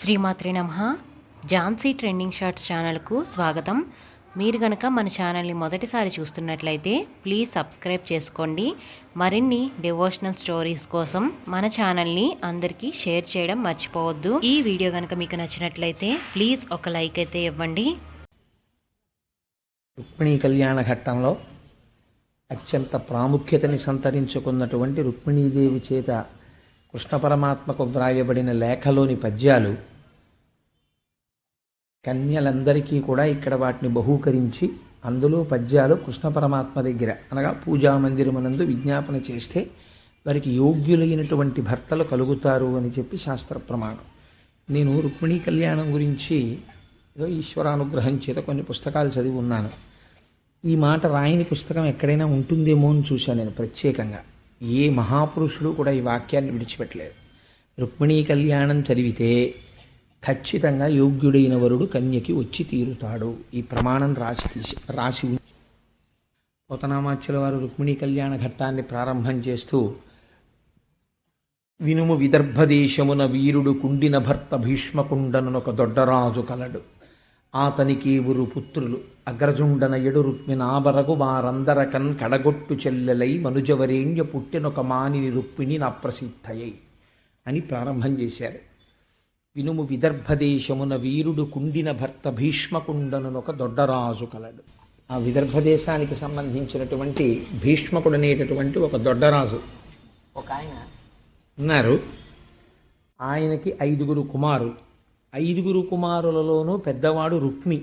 శ్రీమాత్రే నమః. Jhansi trending shorts ఛానల్కు స్వాగతం. మీరు గనక మన ఛానల్ని మొదటిసారి చూస్తున్నట్లయితే ప్లీజ్ సబ్స్క్రైబ్ చేసుకోండి. మరిన్ని డివోషనల్ స్టోరీస్ కోసం మన ఛానల్ని అందరికీ షేర్ చేయడం మర్చిపోవద్దు. ఈ వీడియో కనుక మీకు నచ్చినట్లయితే ప్లీజ్ ఒక లైక్ అయితే ఇవ్వండి. రుక్మిణీ కళ్యాణ ఘట్టంలో అత్యంత ప్రాముఖ్యతని సంతరించుకున్నటువంటి రుక్మిణీదేవి చేత కృష్ణ పరమాత్మకు వ్రాయబడిన లేఖలోని పద్యాలు కన్యలందరికీ కూడా ఇక్కడ వాటిని బహూకరించి అందులో పద్యాలు కృష్ణ పరమాత్మ దగ్గర అనగా పూజామందిరమునందు విజ్ఞాపన చేస్తే వారికి యోగ్యులైనటువంటి భర్తలు కలుగుతారు అని చెప్పి శాస్త్ర ప్రమాణం. నేను రుక్మిణీ కళ్యాణం గురించి ఏదో ఈశ్వరానుగ్రహం చేత కొన్ని పుస్తకాలు చదివి ఉన్నాను. ఈ మాట రాయని పుస్తకం ఎక్కడైనా ఉంటుందేమో అని చూశాను నేను ప్రత్యేకంగా. ఏ మహాపురుషుడు కూడా ఈ వాక్యాన్ని విడిచిపెట్టలేదు. రుక్మిణీ కళ్యాణం చదివితే ఖచ్చితంగా యోగ్యుడైన వరుడు కన్యకి వచ్చి తీరుతాడు. ఈ ప్రమాణం రాసి పోతనామాచ్యుల వారు రుక్మిణీ కళ్యాణ ఘట్టాన్ని ప్రారంభం చేస్తూ, వినుము విదర్భదేశమున వీరుడు కుండిన భర్త భీష్మకుండనొక దొడ్డరాజు కలడు. ఆతనికి ఊరు పుత్రులు అగ్రజుండన ఎడు రుక్మిణాబరగు వారందరకన్ కడగొట్టు చెల్లెలై మనుజవరేణ్య పుట్టినొక మానిని రుక్మిణి నా ప్రసిద్ధయై అని ప్రారంభం చేశారు. వినుము విదర్భదేశమున వీరుడు కుండిన భర్త భీష్మకుండనొక దొడ్డరాజు కలడు. ఆ విదర్భదేశానికి సంబంధించినటువంటి భీష్మకుడు అనేటటువంటి ఒక దొడ్డరాజు ఒక ఆయన ఉన్నారు. ఆయనకి 5 కుమారులు. 5 కుమారులలోనూ పెద్దవాడు రుక్మి.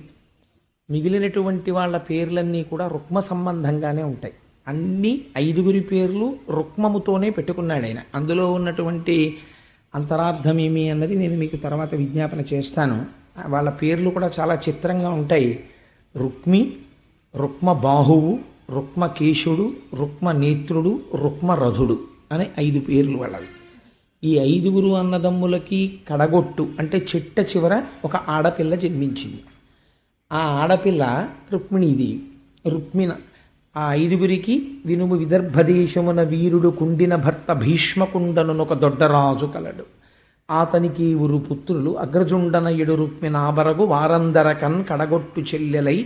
మిగిలినటువంటి వాళ్ళ పేర్లన్నీ కూడా రుక్మ సంబంధంగానే ఉంటాయి. అన్ని 5 పేర్లు రుక్మముతోనే పెట్టుకున్నాడు ఆయన. అందులో ఉన్నటువంటి అంతరార్థం ఏమి అన్నది నేను మీకు తర్వాత విజ్ఞాపన చేస్తాను. వాళ్ళ పేర్లు కూడా చాలా చిత్రంగా ఉంటాయి. రుక్మి, రుక్మ బాహువు, రుక్మ కేశుడు, రుక్మ నేత్రుడు, రుక్మ రథుడు అనే 5 పేర్లు వాళ్ళవి. ఈ 5 అన్నదమ్ములకి కడగొట్టు అంటే చిట్ట చివర ఒక ఆడపిల్ల జన్మించింది. ఆ ఆడపిల్ల రుక్మిణీదేవి. రుక్మిణ ఆ 5 వినుము విదర్భదేశమున వీరుడు కుండిన భర్త భీష్మకుండనొక దొడ్డరాజు కలడు. ఆతనికి ఊరు పుత్రులు అగ్రజుండన ఎడు రుక్మిణాబరగు వారందరకన్ కడగొట్టు చెల్లెలై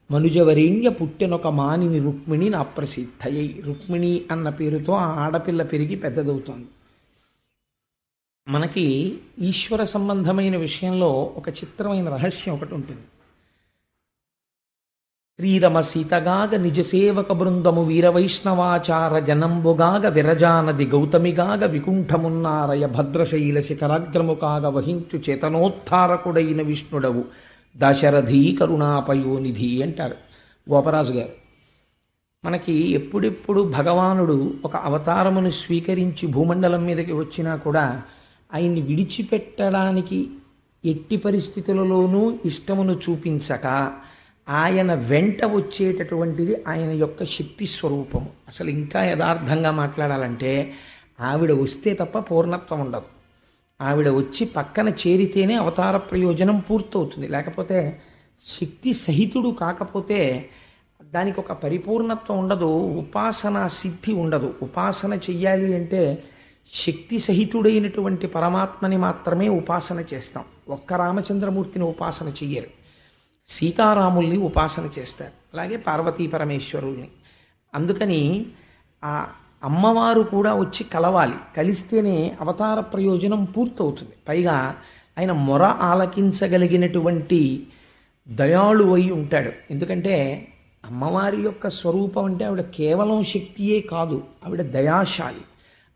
మనుజవరేణ్య పుట్టినొక మానిని రుక్మిణి నా ప్రసిద్ధయై. రుక్మిణి అన్న పేరుతో ఆ ఆడపిల్ల పెరిగి పెద్దదవుతోంది. మనకి ఈశ్వర సంబంధమైన విషయంలో ఒక చిత్రమైన రహస్యం ఒకటి ఉంటుంది. శ్రీరమ సీతగాగ నిజసేవక బృందము వీరవైష్ణవాచార జనంబుగాగ విరజానది గౌతమిగాగ వికుంఠమున్నారయ భద్రశైల శిఖరాగ్రము కాగ వహించు చేతనోత్థారకుడైన విష్ణుడవు దశరథీ కరుణాపయోనిధి అంటారు గోపరాజు గారు. మనకి ఎప్పుడెప్పుడు భగవానుడు ఒక అవతారమును స్వీకరించి భూమండలం మీదకి వచ్చినా కూడా ఆయన్ని విడిచిపెట్టడానికి ఎట్టి పరిస్థితులలోనూ ఇష్టమును చూపించక ఆయన వెంట వచ్చేటటువంటిది ఆయన యొక్క శక్తి స్వరూపము. అసలు ఇంకా యథార్థంగా మాట్లాడాలంటే ఆవిడ వస్తే తప్ప పూర్ణత్వం ఉండదు. ఆవిడ వచ్చి పక్కన చేరితేనే అవతార ప్రయోజనం పూర్తవుతుంది. లేకపోతే శక్తి సహితుడు కాకపోతే దానికి ఒక పరిపూర్ణత్వం ఉండదు, ఉపాసన సిద్ధి ఉండదు. ఉపాసన చెయ్యాలి అంటే శక్తి సహితుడైనటువంటి పరమాత్మని మాత్రమే ఉపాసన చేస్తాం. ఒక్క రామచంద్రమూర్తిని ఉపాసన చెయ్యరు. సీతారాముల్ని ఉపాసన చేస్తారు, అలాగే పార్వతీ పరమేశ్వరుల్ని. అందుకని ఆ అమ్మవారు కూడా వచ్చి కలవాలి, కలిస్తేనే అవతార ప్రయోజనం పూర్తవుతుంది. పైగా ఆయన మొర ఆలకించగలిగినటువంటి దయాళు అయి ఉంటాడు. ఎందుకంటే అమ్మవారి యొక్క స్వరూపం అంటే ఆవిడ కేవలం శక్తియే కాదు, ఆవిడ దయాశాలి,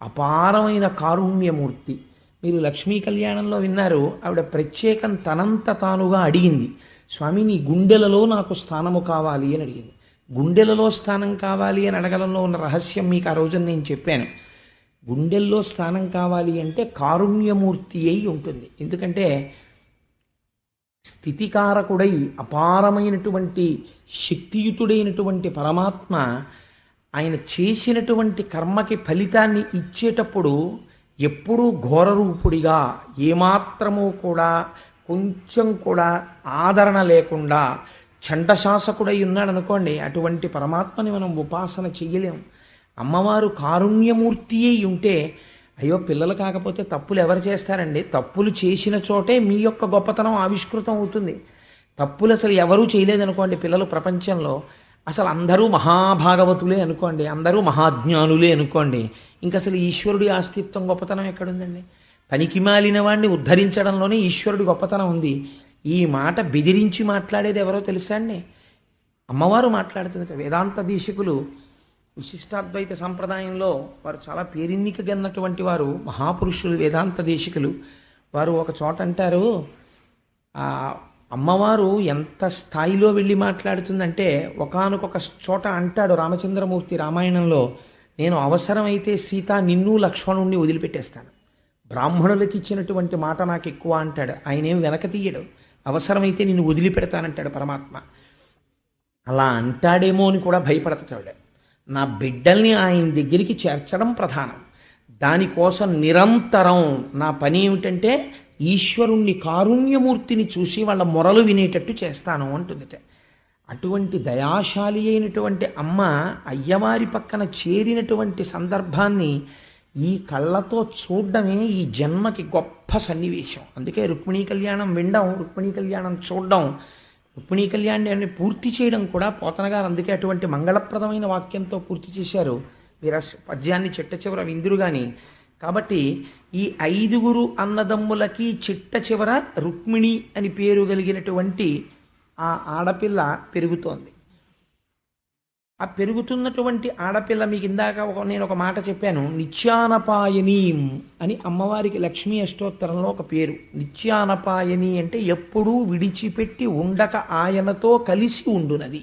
అపారమైన కారుణ్యమూర్తి. మీరు లక్ష్మీ కళ్యాణంలో విన్నారు, ఆవిడ ప్రత్యేకం తనంత తానుగా అడిగింది, స్వామి నీ గుండెలలో నాకు స్థానము కావాలి అని అడిగింది. గుండెలలో స్థానం కావాలి అని అడగడంలో ఉన్న రహస్యం మీకు ఆ రోజున నేను చెప్పాను. గుండెల్లో స్థానం కావాలి అంటే కారుణ్యమూర్తి అయి ఉంటుంది. ఎందుకంటే స్థితికారకుడై అపారమైనటువంటి శక్తియుతుడైనటువంటి పరమాత్మ ఆయన చేసినటువంటి కర్మకి ఫలితాన్ని ఇచ్చేటప్పుడు ఎప్పుడూ ఘోరరూపుడిగా, ఏమాత్రమూ కూడా కొంచెం కూడా ఆదరణ లేకుండా చండశాసకుడై ఉన్నాడు అనుకోండి, అటువంటి పరమాత్మని మనం ఉపాసన చెయ్యలేము. అమ్మవారు కారుణ్యమూర్తి అయి ఉంటే అయ్యో పిల్లలు కాకపోతే తప్పులు ఎవరు చేస్తారండి? తప్పులు చేసిన చోటే మీ యొక్క గొప్పతనం ఆవిష్కృతం అవుతుంది. తప్పులు అసలు ఎవరూ చేయలేదనుకోండి పిల్లలు ప్రపంచంలో, అసలు అందరూ మహాభాగవతులే అనుకోండి, అందరూ మహాజ్ఞానులే అనుకోండి, ఇంక అసలు ఈశ్వరుడి అస్తిత్వం గొప్పతనం ఎక్కడుందండి? పనికి మాలిన వాడిని ఉద్ధరించడంలోనే ఈశ్వరుడి గొప్పతనం ఉంది. ఈ మాట బెదిరించి మాట్లాడేది ఎవరో తెలుసా అండి? అమ్మవారు మాట్లాడుతుంది. వేదాంత దీశికులు విశిష్టాద్వైత సంప్రదాయంలో వారు చాలా పేరెన్నికగన్నటువంటి వారు, మహాపురుషులు వేదాంత దేశికులు. వారు ఒక చోట అంటారు, ఆ అమ్మవారు ఎంత స్థాయిలో వెళ్ళి మాట్లాడుతుందంటే, ఒకానొక చోట అంటాడు రామచంద్రమూర్తి రామాయణంలో, నేను అవసరమైతే సీత నిన్ను లక్ష్మణుణ్ణి వదిలిపెట్టేస్తాను, బ్రాహ్మణులకి ఇచ్చినటువంటి మాట నాకు ఎక్కువ అంటాడు. ఆయన ఏం వెనక తీయడు, అవసరమైతే నిన్ను వదిలిపెడతానంటాడు పరమాత్మ. అలా అంటాడేమో అని కూడా భయపడతాడు. నా బిడ్డల్ని ఆయన దగ్గరికి చేర్చడం ప్రధానం. దానికోసం నిరంతరం నా పని ఏమిటంటే ఈశ్వరుణ్ణి కారుణ్యమూర్తిని చూసి వాళ్ళ మొరలు వినేటట్టు చేస్తాను అంటుందిట. అటువంటి దయాశాలి అయినటువంటి అమ్మ అయ్యవారి పక్కన చేరినటువంటి సందర్భాన్ని ఈ కళ్ళతో చూడడమే ఈ జన్మకి గొప్ప సన్నివేశం. అందుకే రుక్మిణీ కళ్యాణం వినడం, రుక్మిణీ కళ్యాణం చూడడం, రుక్మిణీ కళ్యాణాన్ని పూర్తి చేయడం కూడా పోతన గారు అందుకే అటువంటి మంగళప్రదమైన వాక్యంతో పూర్తి చేశారు పద్యాన్ని చిట్ట చివర విందురు గాని. కాబట్టి ఈ 5 అన్నదమ్ములకి చిట్ట చివర రుక్మిణి అని పేరు కలిగినటువంటి ఆ ఆడపిల్ల పెరుగుతోంది. ఆ పెరుగుతున్నటువంటి ఆడపిల్ల మీకు ఇందాక నేను ఒక మాట చెప్పాను, నిత్యానపాయనీం అని అమ్మవారికి లక్ష్మీ అష్టోత్తరంలో ఒక పేరు. నిత్యానపాయని అంటే ఎప్పుడూ విడిచిపెట్టి ఉండక ఆయనతో కలిసి ఉండునది.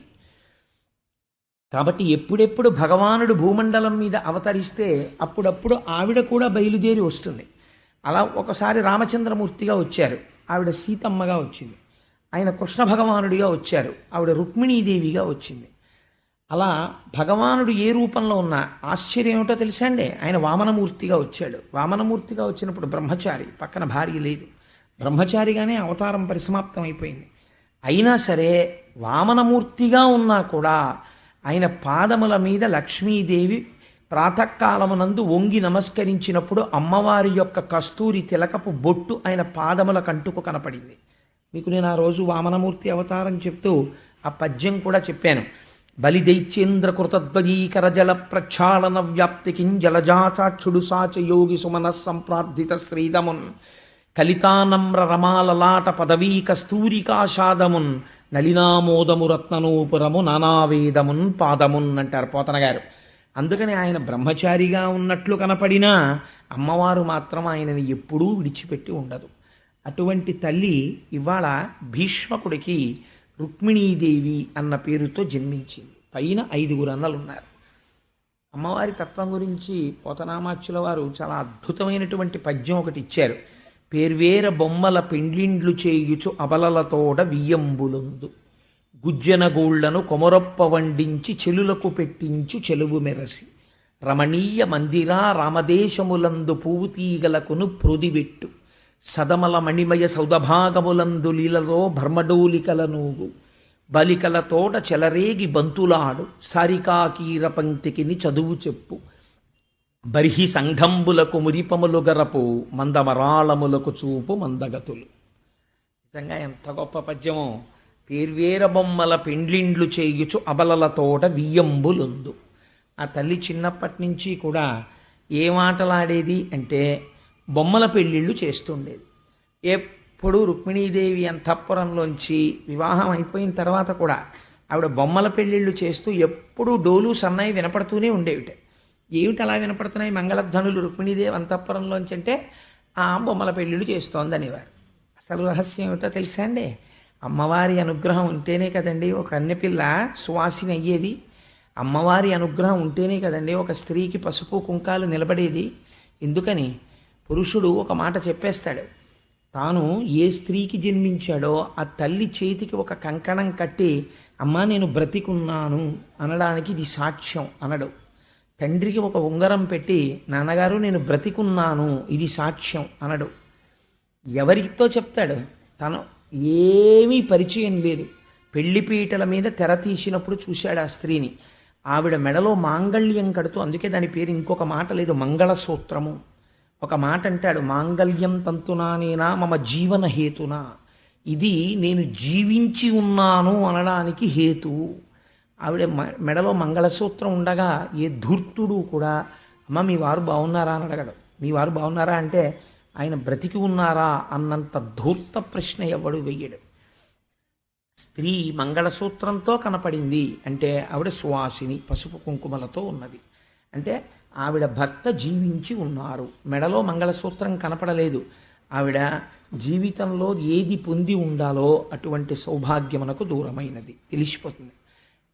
కాబట్టి ఎప్పుడెప్పుడు భగవానుడు భూమండలం మీద అవతరిస్తే అప్పుడప్పుడు ఆవిడ కూడా బయలుదేరి వస్తుంది. అలా ఒకసారి రామచంద్రమూర్తిగా వచ్చారు, ఆవిడ సీతమ్మగా వచ్చింది. ఆయన కృష్ణ భగవానుడిగా వచ్చారు, ఆవిడ రుక్మిణీదేవిగా వచ్చింది. అలా భగవానుడు ఏ రూపంలో ఉన్నా ఆశ్చర్యం ఏమిటో తెలుసా అండి, ఆయన వామనమూర్తిగా వచ్చాడు. వామనమూర్తిగా వచ్చినప్పుడు బ్రహ్మచారి, పక్కన భార్య లేదు, బ్రహ్మచారిగానే అవతారం పరిసమాప్తం అయిపోయింది. అయినా సరే వామనమూర్తిగా ఉన్నా కూడా ఆయన పాదముల మీద లక్ష్మీదేవి ప్రాతకాలమునందు వంగి నమస్కరించినప్పుడు అమ్మవారి యొక్క కస్తూరి తిలకపు బొట్టు ఆయన పాదముల కంటుకు కనపడింది. మీకు నేను ఆ రోజు వామనమూర్తి అవతారం చెప్తూ ఆ పద్యం కూడా చెప్పాను. బలిదైత్యేంద్ర కృతధ్వజీకర జల ప్రక్షాళన వ్యాప్తికిం జలజాచాక్షుడు సాచ యోగి సుమన సంప్రార్థిత శ్రీదమున్ కలితానమ్ర రమాలలాట పదవీ కస్తూరికాషాదమున్ నలినామోదము రత్ననూపురము నానావేదమున్ పాదమున్ అంటారు పోతన గారు. అందుకని ఆయన బ్రహ్మచారిగా ఉన్నట్లు కనపడినా అమ్మవారు మాత్రం ఆయనని ఎప్పుడూ విడిచిపెట్టి ఉండదు. అటువంటి తల్లి ఇవాళ భీష్మకుడికి రుక్మిణీదేవి అన్న పేరుతో జన్మించింది. పైన 5 అన్నలు ఉన్నారు. అమ్మవారి తత్వం గురించి పోతనామాచ్యుల వారు చాలా అద్భుతమైనటువంటి పద్యం ఒకటి ఇచ్చారు. పేర్వేర బొమ్మల పెండ్లిండ్లు చేయుచు అబలలతోడ వియ్యంబులుందు గుజ్జనగూళ్లను కొమరొప్ప వండించి చెలులకు పెట్టించు చెలువు మెరసి రమణీయ మందిరా రామదేశములందు పూవుతీగలకును ప్రోదివెట్టు సదమల మణిమయ సౌదభాగములందు లీలలో భర్మడోలికలనూగు బలికల తోట చెలరేగి బంతులాడు సారికాకీర పంక్తికిని చదువు చెప్పు బర్హి సంఘంబులకు మురిపములు గరపు మందమరాళములకు చూపు మందగతులు. నిజంగా ఎంత గొప్ప పద్యమో. పేర్వేర బొమ్మల పెండ్లిండ్లు చేయుచు అబలల తోట వియ్యంబులుందు. ఆ తల్లి చిన్నప్పటి నుంచి కూడా ఏ మాటలాడేది అంటే బొమ్మల పెళ్ళిళ్ళు చేస్తుండేది. ఎప్పుడు రుక్మిణీదేవి అంతఃపురంలోంచి వివాహం అయిపోయిన తర్వాత కూడా ఆవిడ బొమ్మల పెళ్ళిళ్ళు చేస్తూ ఎప్పుడూ డోలు సన్నాయి వినపడుతూనే ఉండేవిట. ఏమిటి అలా వినపడుతున్నాయి మంగళధ్వనులు రుక్మిణీదేవి అంతఃపురంలోంచి అంటే ఆ బొమ్మల పెళ్ళిళ్ళు చేస్తోందనేవారు. అసలు రహస్యం ఏమిటో తెలుసా అండి, అమ్మవారి అనుగ్రహం ఉంటేనే కదండి ఒక కన్నెపిల్ల సువాసిని అయ్యేది. అమ్మవారి అనుగ్రహం ఉంటేనే కదండి ఒక స్త్రీకి పసుపు కుంకాలు నిలబడేది. ఎందుకని పురుషుడు ఒక మాట చెప్పేస్తాడు, తాను ఏ స్త్రీకి జన్మించాడో ఆ తల్లి చేతికి ఒక కంకణం కట్టి అమ్మా నేను బ్రతికున్నాను అనడానికి ఇది సాక్ష్యం అనడు. తండ్రికి ఒక ఉంగరం పెట్టి నాన్నగారు నేను బ్రతికున్నాను ఇది సాక్ష్యం అనడు. ఎవరితో చెప్తాడు? తను ఏమీ పరిచయం లేదు. పెళ్లిపీటల మీద తెర తీసినప్పుడు చూశాడు ఆ స్త్రీని. ఆవిడ మెడలో మాంగళ్యం కడుతూ, అందుకే దాని పేరు ఇంకొక మాట లేదు, మంగళసూత్రము. ఒక మాట అంటాడు, మాంగళ్యం తంతునానేనా మమ జీవన హేతునా. ఇది నేను జీవించి ఉన్నాను అనడానికి హేతువు. ఆవిడ మెడలో మంగళసూత్రం ఉండగా ఏ ధూర్తుడు కూడా అమ్మ మీ వారు బాగున్నారా అని అడగడు. మీ వారు బాగున్నారా అంటే ఆయన బ్రతికి ఉన్నారా అన్నంత ధూర్త ప్రశ్న ఎవడు వెయ్యడు. స్త్రీ మంగళసూత్రంతో కనపడింది అంటే ఆవిడ సువాసిని, పసుపు కుంకుమలతో ఉన్నది అంటే ఆవిడ భర్త జీవించి ఉన్నారు. మెడలో మంగళసూత్రం కనపడలేదు. ఆవిడ జీవితంలో ఏది పొంది ఉండాలో అటువంటి సౌభాగ్యమునకు దూరమైనది తెలిసిపోతుంది.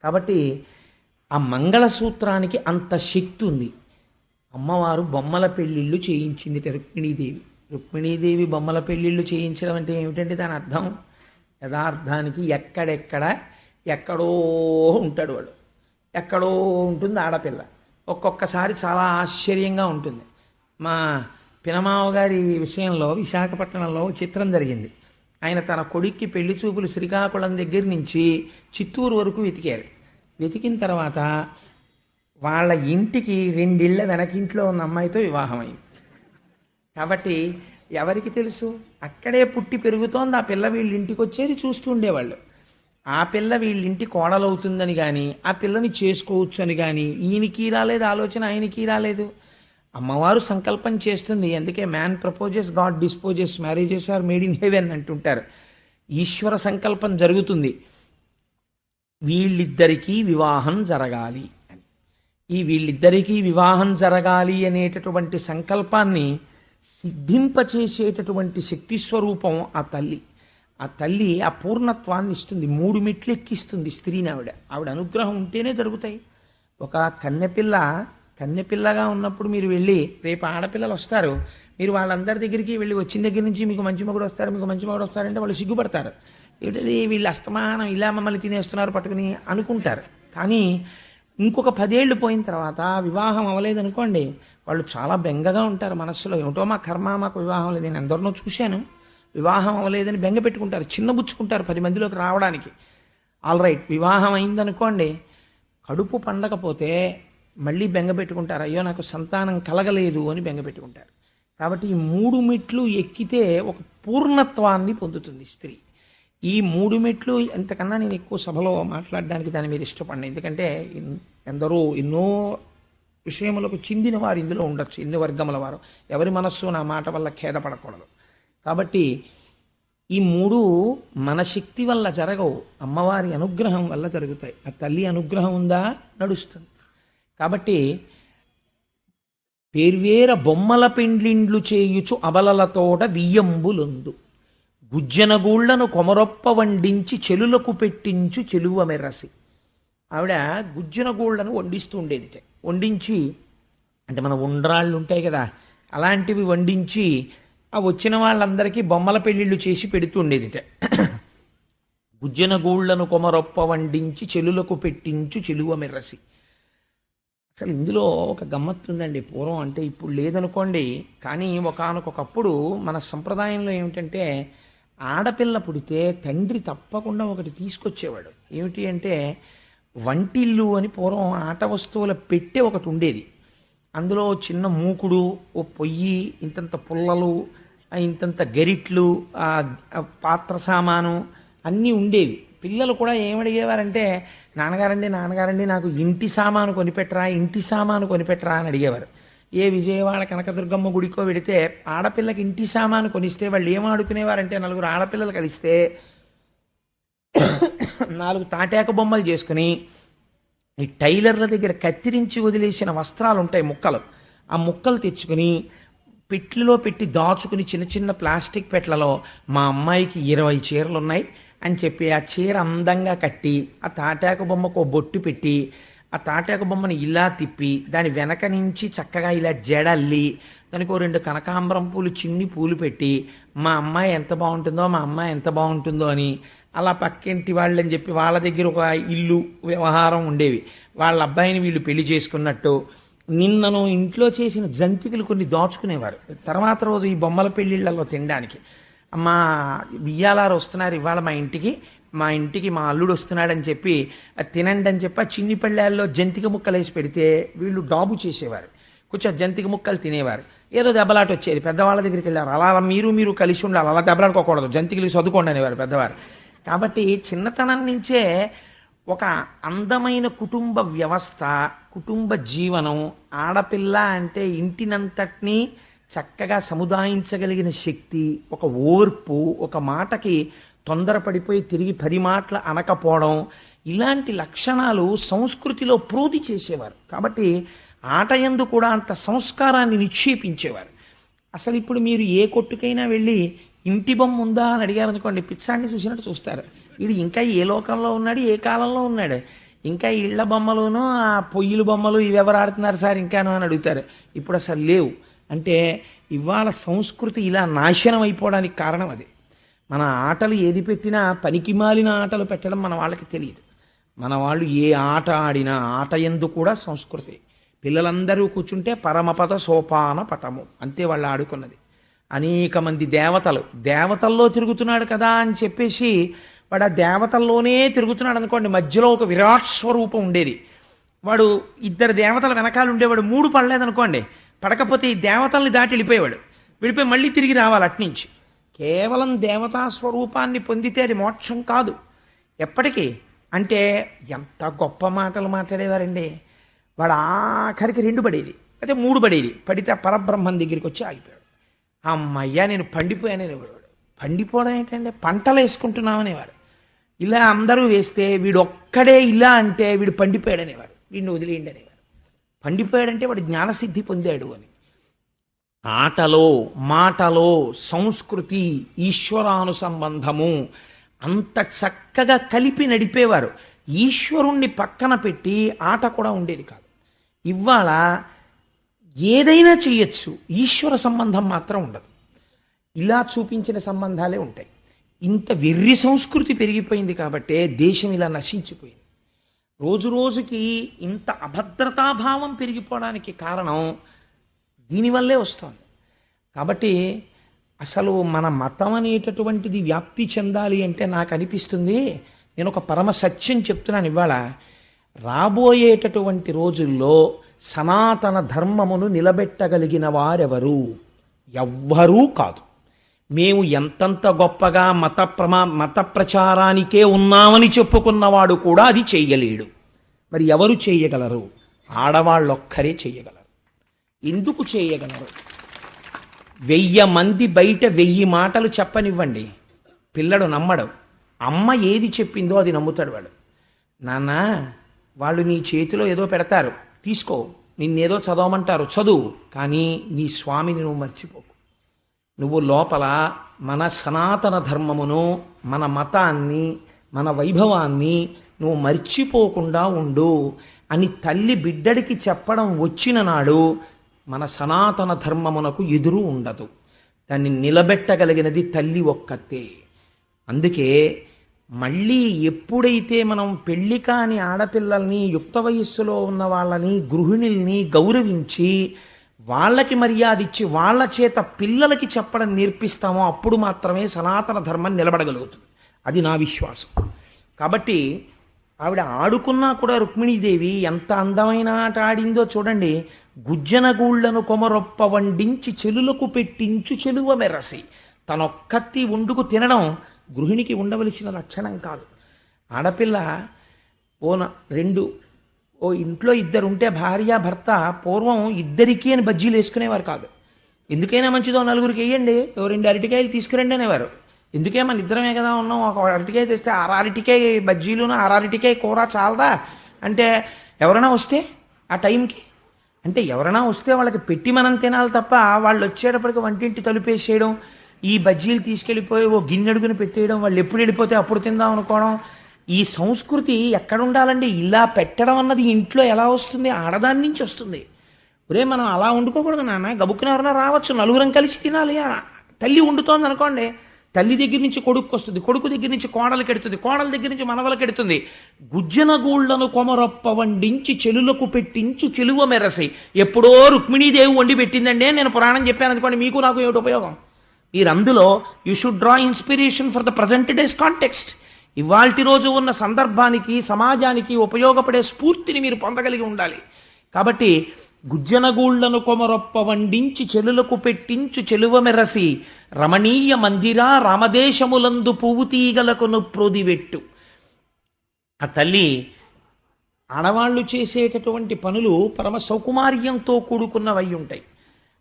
కాబట్టి ఆ మంగళసూత్రానికి అంత శక్తి ఉంది. అమ్మవారు బొమ్మల పెళ్ళిళ్ళు చేయించింది రుక్మిణీదేవి. రుక్మిణీదేవి బొమ్మల పెళ్ళిళ్ళు చేయించడం అంటే ఏమిటంటే దాని అర్థం, యథార్థానికి ఎక్కడో ఉంటాడు వాడు, ఎక్కడో ఉంటుంది ఆడపిల్ల. ఒక్కొక్కసారి చాలా ఆశ్చర్యంగా ఉంటుంది. మా పినమావ గారి విషయంలో విశాఖపట్నంలో చిత్రం జరిగింది. ఆయన తన కొడుక్కి పెళ్లి చూపులు శ్రీకాకుళం దగ్గర నుంచి చిత్తూరు వరకు వెతికారు. వెతికిన తర్వాత వాళ్ళ ఇంటికి 2 ఇళ్ల వెనకింట్లో ఉన్న అమ్మాయితో వివాహమైంది. కాబట్టి ఎవరికి తెలుసు, అక్కడే పుట్టి పెరుగుతోంది ఆ పిల్ల, వీళ్ళ ఇంటికి వచ్చేది చూస్తూ ఉండేవాళ్ళు. ఆ పిల్ల వీళ్ళింటి కోడలవుతుందని కానీ ఆ పిల్లని చేసుకోవచ్చు అని కానీ ఈయనకి రాలేదు ఆలోచన, ఆయనకి రాలేదు. అమ్మవారు సంకల్పం చేస్తుంది. అందుకే man proposes, God disposes, marriages are made in heaven అంటుంటారు. ఈశ్వర సంకల్పం జరుగుతుంది, వీళ్ళిద్దరికీ వివాహం జరగాలి అని. ఈ వీళ్ళిద్దరికీ వివాహం జరగాలి అనేటటువంటి సంకల్పాన్ని సిద్ధింపచేసేటటువంటి శక్తి స్వరూపం ఆ తల్లి. ఆ తల్లి ఆ పూర్ణత్వాన్ని ఇస్తుంది, 3 మెట్లు ఎక్కిస్తుంది స్త్రీని. ఆవిడ అనుగ్రహం ఉంటేనే జరుగుతాయి. ఒక కన్నెపిల్లగా ఉన్నప్పుడు మీరు వెళ్ళి, రేపు ఆడపిల్లలు వస్తారు, మీరు వాళ్ళందరి దగ్గరికి వెళ్ళి వచ్చిన దగ్గర నుంచి మీకు మంచి మగుడు వస్తారంటే వాళ్ళు సిగ్గుపడతారు. ఏంటది వీళ్ళు అస్తమానం ఇలా మమ్మల్ని తినేస్తున్నారు పట్టుకుని అనుకుంటారు. కానీ ఇంకొక 10 ఏళ్ళు పోయిన తర్వాత వివాహం అవ్వలేదనుకోండి, వాళ్ళు చాలా బెంగగా ఉంటారు మనస్సులో. ఏమిటో మా కర్మ, మాకు వివాహం లేదు. నేను ఎందరినో చూశాను, వివాహం అవ్వలేదని బెంగ పెట్టుకుంటారు, చిన్నబుచ్చుకుంటారు 10 మందిలోకి రావడానికి. ఆల్ రైట్, వివాహం అయిందనుకోండి, కడుపు పండకపోతే మళ్ళీ బెంగ పెట్టుకుంటారు, అయ్యో నాకు సంతానం కలగలేదు అని బెంగ పెట్టుకుంటారు. కాబట్టి ఈ 3 మెట్లు ఎక్కితే ఒక పూర్ణత్వాన్ని పొందుతుంది స్త్రీ. ఈ 3 మెట్లు ఎంతకన్నా నేను ఎక్కువ సభలో మాట్లాడడానికి దాని మీద ఇష్టపడిన, ఎందుకంటే ఎన్నో విషయములకు చెందిన వారు ఇందులో ఉండొచ్చు, ఎన్ని వర్గముల వారు. ఎవరి మనస్సు నా మాట వల్ల ఖేదపడకూడదు. కాబట్టి ఈ 3 మన శక్తి వల్ల జరగవు, అమ్మవారి అనుగ్రహం వల్ల జరుగుతాయి. ఆ తల్లి అనుగ్రహం ఉందా నడుస్తుంది. కాబట్టి పేర్వేర బొమ్మల పెండ్లిండ్లు చేయుచు అబలలతోట వియ్యంబులొందు, గుజ్జనగూళ్లను కొమరొప్ప వండించి చెలులకు పెట్టించు చెలువ మెర్రసి. ఆవిడ గుజ్జనగూళ్లను వండిస్తూ ఉండేది. వండించి అంటే మన ఉండ్రాళ్ళు ఉంటాయి కదా, అలాంటివి వండించి ఆ వచ్చిన వాళ్ళందరికీ బొమ్మల పెళ్ళిళ్ళు చేసి పెడుతుండేదిట. గుజ్జనగూళ్లను కొమరొప్ప వండించి చెలులకు పెట్టించు చెలువ మెర్రసి. అసలు ఇందులో ఒక గమ్మత్తు ఉందండి. పూర్వం అంటే ఇప్పుడు లేదనుకోండి, కానీ ఒకానొకప్పుడు మన సంప్రదాయంలో ఏమిటంటే, ఆడపిల్ల పుడితే తండ్రి తప్పకుండా ఒకటి తీసుకొచ్చేవాడు. ఏమిటి అంటే వంటిల్లు అని పూర్వం ఆట వస్తువుల పెట్టె ఒకటి ఉండేది. అందులో చిన్న మూకుడు, ఓ పొయ్యి, ఇంతంత పుల్లలు, ఇంతంత గరిట్లు, పాత్ర సామాను అన్నీ ఉండేవి. పిల్లలు కూడా ఏమడిగేవారంటే, నాన్నగారండి నాకు ఇంటి సామాను కొనిపెట్టరా అని అడిగేవారు. ఏ విజయవాడ కనకదుర్గమ్మ గుడికో వెడితే ఆడపిల్లకి ఇంటి సామాను కొనిస్తే వాళ్ళు ఏమాడుకునేవారంటే, 4 ఆడపిల్లలు కలిస్తే 4 తాటాక బొమ్మలు చేసుకుని ఈ టైలర్ల దగ్గర కత్తిరించి వదిలేసిన వస్త్రాలు ఉంటాయి, ముక్కలు, ఆ ముక్కలు తెచ్చుకుని పెట్లలో పెట్టి దాచుకుని చిన్న చిన్న ప్లాస్టిక్ పెట్లలో మా అమ్మాయికి 20 చీరలు ఉన్నాయి అని చెప్పి ఆ చీర అందంగా కట్టి ఆ తాటాక బొమ్మకు బొట్టు పెట్టి ఆ తాటాక బొమ్మని ఇలా తిప్పి దాని వెనక నుంచి చక్కగా ఇలా జడల్లి దానికి 2 కనకాంబరం పూలు, చిన్ని పూలు పెట్టి మా అమ్మాయి ఎంత బాగుంటుందో అని అలా పక్కింటి వాళ్ళని చెప్పి వాళ్ళ దగ్గర ఒక ఇల్లు వ్యవహారం ఉండేవి. వాళ్ళ అబ్బాయిని వీళ్ళు పెళ్లి చేసుకున్నట్టు నిన్నను ఇంట్లో చేసిన జంతికలు కొన్ని దాచుకునేవారు. తర్వాత రోజు ఈ బొమ్మల పెళ్ళిళ్ళలో తినడానికి, మా బియ్యాలారు వస్తున్నారు ఇవాళ మా ఇంటికి మా అల్లుడు వస్తున్నాడని చెప్పి అది తినండి అని చెప్పి ఆ చిన్ని పళ్ళాల్లో జంతిక ముక్కలు వేసి పెడితే వీళ్ళు డాబు చేసేవారు, కొంచెం జంతిక ముక్కలు తినేవారు. ఏదో దెబ్బలాట వచ్చేది, పెద్దవాళ్ళ దగ్గరికి వెళ్ళారు, అలా మీరు కలిసి ఉండాలి, అలా దెబ్బలాడుకోకూడదు, జంతికలు చదువుకోండి అనేవారు పెద్దవారు. కాబట్టి చిన్నతనం నుంచే ఒక అందమైన కుటుంబ వ్యవస్థ, కుటుంబ జీవనం, ఆడపిల్ల అంటే ఇంటినంతటినీ చక్కగా సముదాయించగలిగిన శక్తి, ఒక ఓర్పు, ఒక మాటకి తొందరపడిపోయి తిరిగి 10 మాటలు అనకపోవడం, ఇలాంటి లక్షణాలు సంస్కృతిలో ప్రోధి చేసేవారు. కాబట్టి ఆటయందు కూడా అంత సంస్కారాన్ని నిక్షేపించేవారు. అసలు ఇప్పుడు మీరు ఏ కొట్టుకైనా వెళ్ళి ఇంటి బొమ్మ ఉందా అని అడిగారు అనుకోండి, పిచ్చాన్ని చూసినట్టు చూస్తారు. వీడు ఇంకా ఏ లోకంలో ఉన్నాడు, ఏ కాలంలో ఉన్నాడు, ఇంకా ఇళ్ల బొమ్మలును ఆ పొయ్యిల బొమ్మలు ఇవి ఎవరు ఆడుతున్నారు సార్ ఇంకాను అని అడుగుతారు. ఇప్పుడు అసలు లేవు. అంటే ఇవాళ సంస్కృతి ఇలా నాశనం అయిపోవడానికి కారణం అది. మన ఆటలు ఏది పెట్టినా పనికి మాలిన ఆటలు పెట్టడం మన వాళ్ళకి తెలియదు. మన వాళ్ళు ఏ ఆట ఆడినా ఆట యందు కూడా సంస్కృతి. పిల్లలందరూ కూర్చుంటే పరమపద సోపాన పటము అంతే వాళ్ళు ఆడుకున్నది. అనేక మంది దేవతల్లో తిరుగుతున్నాడు కదా అని చెప్పేసి వాడు ఆ దేవతల్లోనే తిరుగుతున్నాడు అనుకోండి, మధ్యలో ఒక విరాట్ స్వరూపం ఉండేది, వాడు 2 దేవతల వెనకాల ఉండేవాడు, 3 పడలేదనుకోండి, పడకపోతే ఈ దేవతల్ని దాటి వెళ్ళిపోయి మళ్ళీ తిరిగి రావాలి అట్నుంచి. కేవలం దేవతా స్వరూపాన్ని పొందితే అది మోక్షం కాదు. ఎప్పటికీ అంటే ఎంత గొప్ప మాటలు మాట్లాడేవారండి. వాడు ఆఖరికి 2 పడేది, అయితే 3 పడేది, పడితే పరబ్రహ్మం దగ్గరికి వచ్చి ఆగిపోయాడు. అమ్మయ్యా నేను పండిపోయాననేవాడు. పండిపోవడం ఏంటంటే పంటలు వేసుకుంటున్నామనేవారు. ఇలా అందరూ వేస్తే వీడు ఒక్కడే ఇలా అంటే వీడు పండిపోయాడనేవారు, వీడిని వదిలేయండి అనేవారు. పండిపోయాడంటే వాడు జ్ఞానసిద్ధి పొందాడు అని. ఆటలో మాటలో సంస్కృతి ఈశ్వరానుసంబంధము అంత చక్కగా కలిపి నడిపేవారు. ఈశ్వరుణ్ణి పక్కన పెట్టి ఆట కూడా ఉండేది కాదు. ఇవాళ ఏదైనా చెయ్యొచ్చు, ఈశ్వర సంబంధం మాత్రం ఉండదు. ఇలా చూపించిన సంబంధాలే ఉంటాయి. ఇంత వెర్రి సంస్కృతి పెరిగిపోయింది కాబట్టే దేశం ఇలా నశించిపోయింది. రోజు రోజుకి ఇంత అభద్రతాభావం పెరిగిపోవడానికి కారణం దీనివల్లే వస్తుంది. కాబట్టి అసలు మన మతం అనేటటువంటిది వ్యాప్తి చెందాలి అంటే నాకు అనిపిస్తుంది, నేను ఒక పరమ సత్యం చెప్తున్నాను ఇవాళ, రాబోయేటటువంటి రోజుల్లో సనాతన ధర్మమును నిలబెట్టగలిగిన వారెవరు? ఎవ్వరూ కాదు. మేము ఎంతంత గొప్పగా మత ప్రచారానికే ఉన్నామని చెప్పుకున్నవాడు కూడా అది చెయ్యలేడు. మరి ఎవరు చేయగలరు? ఆడవాళ్ళొక్కరే చేయగలరు. ఎందుకు చేయగలరు? 1000 మంది బయట 1000 మాటలు చెప్పనివ్వండి, పిల్లడు నమ్మడు. అమ్మ ఏది చెప్పిందో అది నమ్ముతాడు వాడు. నాన్న వాళ్ళు నీ చేతిలో ఏదో పెడతారు, తీసుకో, నిన్నేదో చదవమంటారు, చదువు, కానీ నీ స్వామిని నువ్వు మర్చిపోకు. నువ్వు లోపల మన సనాతన ధర్మమును, మన మతాన్ని, మన వైభవాన్ని నువ్వు మర్చిపోకుండా ఉండు అని తల్లి బిడ్డడికి చెప్పడం వచ్చిన నాడు మన సనాతన ధర్మమునకు ఎదురు ఉండదు. దాన్ని నిలబెట్టగలిగినది తల్లి ఒక్కతే. అందుకే మళ్ళీ ఎప్పుడైతే మనం పెళ్లి కాని ఆడపిల్లల్ని, యుక్త వయస్సులో ఉన్న వాళ్ళని, గృహిణుల్ని గౌరవించి వాళ్ళకి మర్యాద ఇచ్చి వాళ్ళ చేత పిల్లలకి చెప్పడం నేర్పిస్తామో అప్పుడు మాత్రమే సనాతన ధర్మం నిలబడగలుగుతుంది. అది నా విశ్వాసం. కాబట్టి ఆవిడ ఆడుకున్నా కూడా రుక్మిణీదేవి ఎంత అందమైన ఆట ఆడిందో చూడండి. గుజ్జనగూళ్లను కొమరొప్ప వండించి చెలులకు పెట్టించు చెలువ మెరసి, తనొక్కత్తి వండుకు తినడం గృహిణికి ఉండవలసిన లక్షణం కాదు. ఆడపిల్ల ఓ ఇంట్లో 2 ఉంటే భార్య భర్త పూర్వం 2కి అని బజ్జీలు వేసుకునేవారు కాదు. ఎందుకైనా మంచిదో 4గురికి వేయండి, 2 అరటికాయలు తీసుకురండి అనేవారు. ఎందుకే మన 2మే కదా ఉన్నాం, ఒక అరటికాయ తెస్తే 6 అరటికాయ బజ్జీలును 6 అరటికాయ కూర చాలదా అంటే ఎవరైనా వస్తే ఆ టైంకి, అంటే ఎవరైనా వస్తే వాళ్ళకి పెట్టి మనం తినాలి తప్ప వాళ్ళు వచ్చేటప్పటికి వంటింటి తలుపేసేయడం, ఈ బజ్జీలు తీసుకెళ్ళిపోయి ఓ గిన్నెడుగుని పెట్టేయడం, వాళ్ళు ఎప్పుడు వెళ్ళిపోతే అప్పుడు తిందాం అనుకోవడం, ఈ సంస్కృతి ఎక్కడ ఉండాలండి? ఇలా పెట్టడం అన్నది ఇంట్లో ఎలా వస్తుంది? ఆడదాని నుంచి వస్తుంది. ఒరే మనం అలా వండుకోకూడదు నాన్న, గబుక్కున ఎవరైనా రావచ్చు, 4గురం కలిసి తినాలి. తల్లి వండుతోంది అనుకోండి, తల్లి దగ్గర నుంచి కొడుకు వస్తుంది, కొడుకు దగ్గర నుంచి కోడలు కెడుతుంది, కోడల దగ్గర నుంచి మనవల కెడుతుంది. గుజ్జనగూళ్లను కొమరొప్ప వండించి చెలులకు పెట్టించు చెలువ మెరసి, ఎప్పుడో రుక్మిణీదేవి వండి పెట్టిందండి నేను పురాణం చెప్పాను అనుకోండి, మీకు నాకు ఏమిటి ఉపయోగం? మీరు అందులో you should draw inspiration for the present days context. ఇవాల్టి రోజు ఉన్న సందర్భానికి, సమాజానికి ఉపయోగపడే స్ఫూర్తిని మీరు పొందగలిగి ఉండాలి. కాబట్టి గుజ్జనగూళ్లను కొమరొప్ప వండించి చెలులకు పెట్టించు చెలువ మెరసి రమణీయ మందిరా రామదేశములందు పువ్వు తీగలకును ప్రోదివెట్టు. ఆ తల్లి ఆడవాళ్ళు చేసేటటువంటి పనులు పరమ సౌకుమార్యంతో కూడుకున్నవై ఉంటాయి.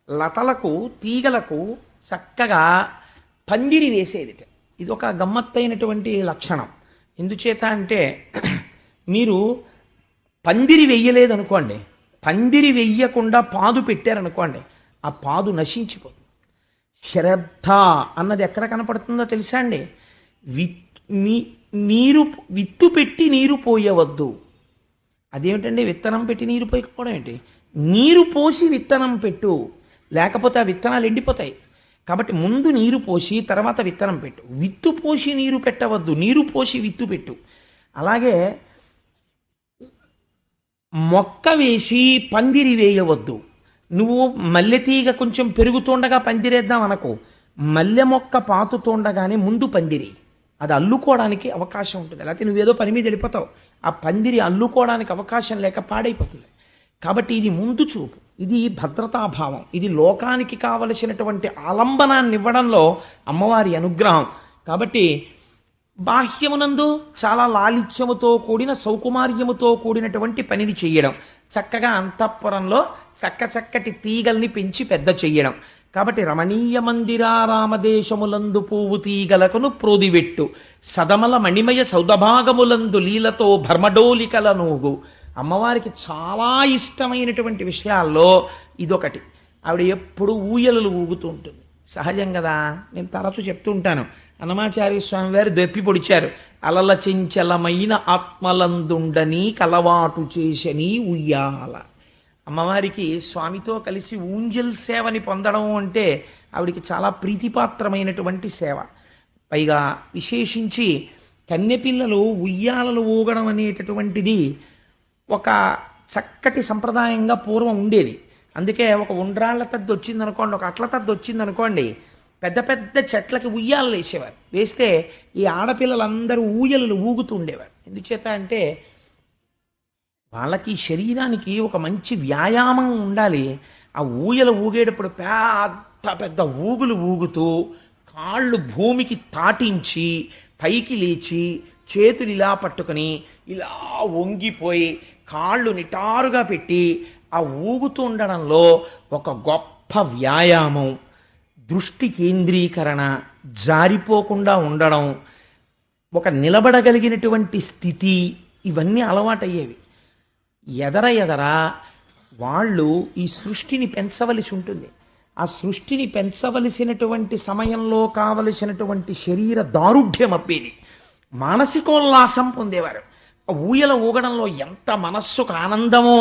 లతలకు తీగలకు చక్కగా పందిరి వేసేదిట. ఇది ఒక గమ్మత్తైనటువంటి లక్షణం. ఎందుచేత అంటే మీరు పందిరి వెయ్యలేదనుకోండి, పందిరి వెయ్యకుండా పాదు పెట్టారనుకోండి, ఆ పాదు నశించిపోతుంది. శ్రద్ధ అన్నది ఎక్కడ కనపడుతుందో తెలుసా అండి? నీరు విత్తు పెట్టి నీరు పోయవద్దు. అదేమిటండి విత్తనం పెట్టి నీరు పోయకపోవడం ఏంటి? నీరు పోసి విత్తనం పెట్టు, లేకపోతే ఆ విత్తనాలు ఎండిపోతాయి. కాబట్టి ముందు నీరు పోసి తర్వాత విత్తనం పెట్టు. విత్తు పోసి నీరు పెట్టవద్దు, నీరు పోసి విత్తు పెట్టు. అలాగే మొక్క వేసి పందిరి వేయవద్దు. నువ్వు మల్లెతీగ కొంచెం పెరుగుతుండగా పందిరేద్దాం అనకు. మల్లె మొక్క పాతుతుండగానే ముందు పందిరి. అది అల్లుకోవడానికి అవకాశం ఉంటుంది. లేకపోతే నువ్వేదో పని మీద వెళ్ళిపోతావు, ఆ పందిరి అల్లుకోవడానికి అవకాశం లేక పాడైపోతుంది. కాబట్టి ఇది ముందు చూపు, ఇది భద్రతాభావం, ఇది లోకానికి కావలసినటువంటి ఆలంబనాన్ని ఇవ్వడంలో అమ్మవారి అనుగ్రహం. కాబట్టి బాహ్యమునందు చాలా లాలిత్యముతో కూడిన సౌకుమార్యముతో కూడినటువంటి పనిని చెయ్యడం, చక్కగా అంతఃపురంలో చక్కటి తీగల్ని పెంచి పెద్ద చెయ్యడం. కాబట్టి రమణీయ మందిరా రామదేశములందు పువ్వు తీగలకును ప్రోదివెట్టు సదమల మణిమయ సౌదభాగములందు లీలతో భర్మడోలికల నూగు. అమ్మవారికి చాలా ఇష్టమైనటువంటి విషయాల్లో ఇదొకటి. ఆవిడ ఎప్పుడు ఊయలలు ఊగుతూ ఉంటుంది. సహజం కదా, నేను తరచూ చెప్తూ ఉంటాను. అన్నమాచార్య స్వామి వారు దెప్పి పొడిచారు. అలల చెంచలమైన ఆత్మలందుండని కలవాటు చేసని ఉయ్యాల. అమ్మవారికి స్వామితో కలిసి ఊంజల్ సేవని పొందడం అంటే ఆవిడికి చాలా ప్రీతిపాత్రమైనటువంటి సేవ. పైగా విశేషించి కన్నెపిల్లలు ఉయ్యాలలు ఊగడం అనేటటువంటిది ఒక చక్కటి సంప్రదాయంగా పూర్వం ఉండేది. అందుకే ఒక ఉండ్రాళ్ల తద్ది వచ్చిందనుకోండి, ఒక అట్ల తద్ది వచ్చిందనుకోండి, పెద్ద పెద్ద చెట్లకి ఉయ్యాలలు వేసేవారు. వేస్తే ఈ ఆడపిల్లలందరూ ఊయలలు ఊగుతూ ఉండేవారు. ఎందుచేత అంటే వాళ్ళకి శరీరానికి ఒక మంచి వ్యాయామం ఉండాలి. ఆ ఊయలు ఊగేటప్పుడు పెద్ద పెద్ద ఊగులు ఊగుతూ కాళ్ళు భూమికి తాటించి పైకి లేచి చేతులు ఇలా పట్టుకుని ఇలా వంగిపోయి కాళ్ళు నిటారుగా పెట్టి ఆ ఊగుతూ ఉండడంలో ఒక గొప్ప వ్యాయామం, దృష్టి కేంద్రీకరణ, జారిపోకుండా ఉండడం, ఒక నిలబడగలిగినటువంటి స్థితి, ఇవన్నీ అలవాటయ్యేవి. ఎదర వాళ్ళు ఈ సృష్టిని పెంచవలసి ఉంటుంది. ఆ సృష్టిని పెంచవలసినటువంటి సమయంలో కావలసినటువంటి శరీర దారుఢ్యం అప్పేది. మానసికోల్లాసం పొందేవారు. ఆ ఊయల ఊగడంలో ఎంత మనస్సుకు ఆనందమో,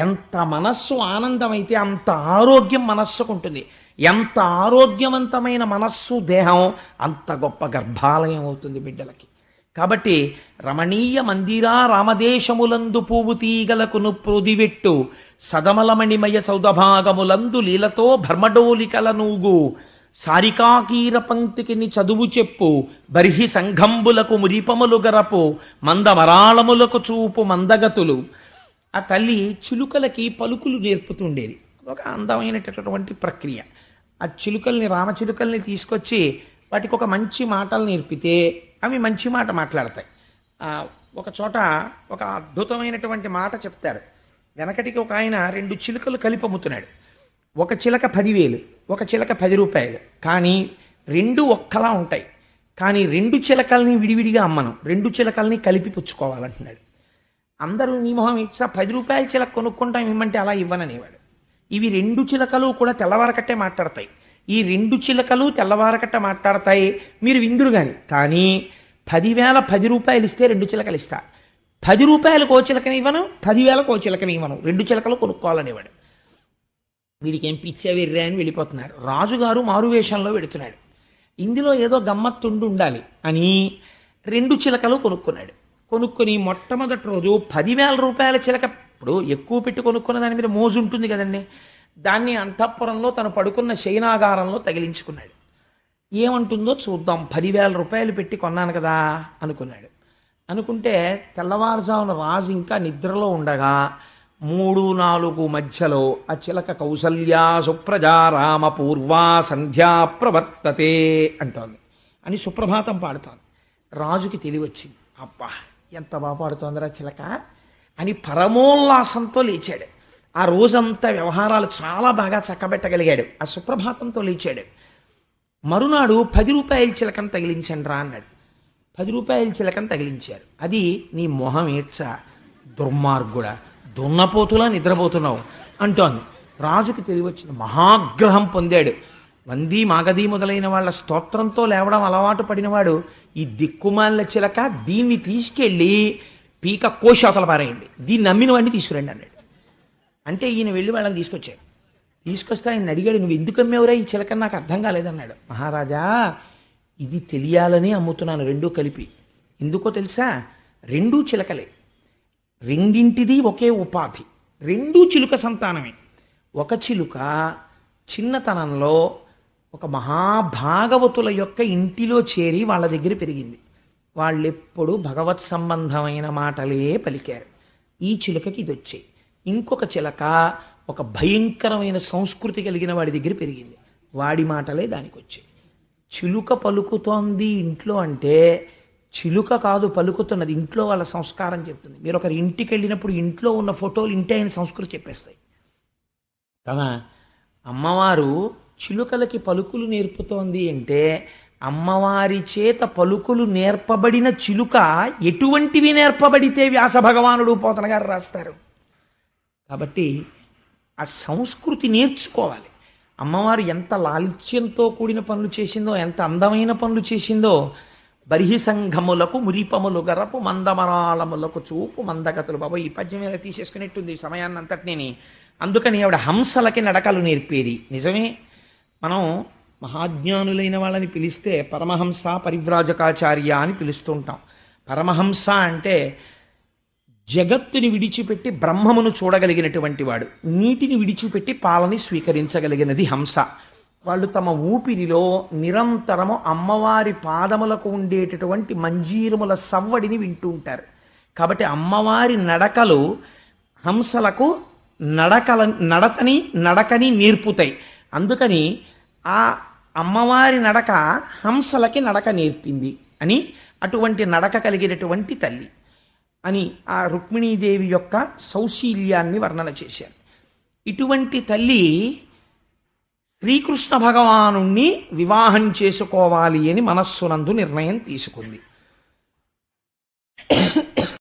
ఎంత మనస్సు ఆనందమైతే అంత ఆరోగ్యం మనస్సుకు ఉంటుంది. ఎంత ఆరోగ్యవంతమైన మనస్సు దేహం అంత గొప్ప గర్భాలయం అవుతుంది బిడ్డలకి. కాబట్టి రమణీయ మందిరా రామదేశములందు పువ్వు తీగలకును ప్రోదివెట్టు సదమలమణిమయ సౌదభాగములందు లీలతో భర్మడోలికల నూగు సారికాకీర పంక్తికిని చదువు చెప్పు బర్హి సంఘంబులకు మురిపములు గరపు మందమరాళములకు చూపు మందగతులు. ఆ తల్లి చిలుకలకి పలుకులు నేర్పుతుండేది. ఒక అందమైనటువంటి ప్రక్రియ. ఆ చిలుకల్ని, రామచిలుకల్ని తీసుకొచ్చి వాటికి ఒక మంచి మాటలు నేర్పితే అవి మంచి మాట మాట్లాడతాయి. ఒక చోట ఒక అద్భుతమైనటువంటి మాట చెప్తారు. వెనకటికి ఒక ఆయన 2 చిలుకలు కలిపి అమ్ముతున్నాడు. ఒక చిలక 10,000, ఒక చిలక 10 రూపాయలు. కానీ 2 ఒక్కలా ఉంటాయి. కానీ 2 చిలకల్ని విడివిడిగా అమ్మను, 2 చిలకల్ని కలిపి పుచ్చుకోవాలంటున్నాడు. అందరూ నీ మొహం ఇచ్చా 10 రూపాయల చిలక కొనుక్కుంటాం ఇవ్వమంటే అలా ఇవ్వననేవాడు. ఇవి 2 చిలకలు కూడా తెల్లవారకట్టే మాట్లాడతాయి. ఈ 2 చిలకలు తెల్లవారకట్ట మాట్లాడతాయి, మీరు విందురు కానీ 10,000 10 రూపాయలు ఇస్తే 2 చిలకలు ఇస్తా. 10 రూపాయలకు ఓ చిలకని ఇవ్వను, 10,000కు ఓ చిలకని ఇవ్వను, 2 చిలకలు కొనుక్కోవాలనేవాడు. వీడికి ఏం పిచ్చా వెర్రా అని వెళ్ళిపోతున్నారు. రాజుగారు మారువేషంలో పెడుతున్నాడు. ఇందులో ఏదో గమ్మత్తుండి ఉండాలి అని 2 చిలకలు కొనుక్కున్నాడు. కొనుక్కొని మొట్టమొదటి రోజు 10,000 రూపాయల చిలక, ఇప్పుడు ఎక్కువ పెట్టి కొనుక్కున్న దాని మీద మోజు ఉంటుంది కదండి, దాన్ని అంతఃపురంలో తను పడుకున్న శయనాగారంలో తగిలించుకున్నాడు. ఏమంటుందో చూద్దాం, 10,000 రూపాయలు పెట్టి కొన్నాను కదా అనుకున్నాడు. అనుకుంటే తెల్లవారుజామున రాజు ఇంకా నిద్రలో ఉండగా 3-4 మధ్యలో ఆ చిలక కౌసల్యా సుప్రజా రామ పూర్వా సంధ్యా ప్రవర్తతే అంటోంది అని సుప్రభాతం పాడుతోంది. రాజుకి తెలివచ్చింది. అబ్బా ఎంత బాగా పాడుతోందిరా చిలక అని పరమోల్లాసంతో లేచాడు. ఆ రోజంతా వ్యవహారాలు చాలా బాగా చక్కబెట్టగలిగాడు. ఆ సుప్రభాతంతో లేచాడు. మరునాడు 10 రూపాయల చిలకను తగిలించండి రా అన్నాడు. 10 రూపాయల చిలకను తగిలించారు. అది నీ మొహం ఏడ్చా దుర్మార్గుడా, దున్నపోతులా నిద్రపోతున్నావు అంటోంది. రాజుకి తెలివచ్చింది. మహాగ్రహం పొందాడు. వంది మాగది మొదలైన వాళ్ళ స్తోత్రంతో లేవడం అలవాటు పడినవాడు ఈ దిక్కుమాలిన చిలక దీన్ని తీసుకెళ్ళి పీక కోశాతల పారేయండి, దీన్ని నమ్మిన వాడిని తీసుకురండి అన్నాడు. అంటే ఈయన వెళ్ళి వాళ్ళని తీసుకొచ్చాడు. తీసుకొస్తే ఆయన అడిగాడు, నువ్వు ఎందుకు అమ్మేవరా ఈ చిలకని, నాకు అర్థం కాలేదన్నాడు. మహారాజా ఇది తెలియాలని అమ్ముతున్నాను రెండూ కలిపి. ఎందుకో తెలుసా, రెండూ చిలకలే, రెండింటిది ఒకే ఉపాధి, రెండూ చిలుక సంతానమే. ఒక చిలుక చిన్నతనంలో ఒక మహాభాగవతుల యొక్క ఇంటిలో చేరి వాళ్ళ దగ్గర పెరిగింది. వాళ్ళెప్పుడు భగవత్ సంబంధమైన మాటలే పలికారు. ఈ చిలుకకి ఇది వచ్చాయి. ఇంకొక చిలక ఒక భయంకరమైన సంస్కృతి కలిగిన వాడి దగ్గర పెరిగింది. వాడి మాటలే దానికి వచ్చాయి. చిలుక పలుకుతోంది ఇంట్లో అంటే చిలుక కాదు పలుకుతున్నది, ఇంట్లో వాళ్ళ సంస్కారం చెప్తుంది. మీరు ఒకరి ఇంటికి వెళ్ళినప్పుడు ఇంట్లో ఉన్న ఫోటోలు ఇంటి అయిన సంస్కృతి చెప్పేస్తాయి కదా. అమ్మవారు చిలుకలకి పలుకులు నేర్పుతోంది అంటే అమ్మవారి చేత పలుకులు నేర్పబడిన చిలుక ఎటువంటివి నేర్పబడితే వ్యాస భగవానుడు పోతన గారు రాస్తారు. కాబట్టి ఆ సంస్కృతి నేర్చుకోవాలి. అమ్మవారు ఎంత లాలిత్యంతో కూడిన పనులు చేసిందో, ఎంత అందమైన పనులు చేసిందో. బర్హిసంఘములకు మురిపములు గరపు మందమరాళములకు చూపు మందగతులు. బాబా ఈ పద్యం ఇలా తీసేసుకునేట్టుంది సమయాన్ని అంతటినేని. అందుకని ఆవిడ హంసలకి నడకలు నేర్పేది. నిజమే, మనం మహాజ్ఞానులైన వాళ్ళని పిలిస్తే పరమహంస పరివ్రాజకాచార్య అని పిలుస్తూ ఉంటాం. పరమహంస అంటే జగత్తుని విడిచిపెట్టి బ్రహ్మమును చూడగలిగినటువంటి వాడు, నీటిని విడిచిపెట్టి పాలని స్వీకరించగలిగినది హంస. వాళ్ళు తమ ఊపిరిలో నిరంతరము అమ్మవారి పాదములకు ఉండేటటువంటి మంజీరముల సవ్వడిని వింటూ ఉంటారు. కాబట్టి అమ్మవారి నడకలు హంసలకు నడకని నేర్పుతాయి. అందుకని ఆ అమ్మవారి నడక హంసలకి నడక నేర్పింది అని, అటువంటి నడక కలిగినటువంటి తల్లి అని ఆ రుక్మిణీదేవి యొక్క సౌశీల్యాన్ని వర్ణన చేశారు. ఇటువంటి తల్లి శ్రీకృష్ణ భగవాను వివాహం చేసుకోవాలి అని మనస్సునందు నిర్ణయం తీసుకుంది.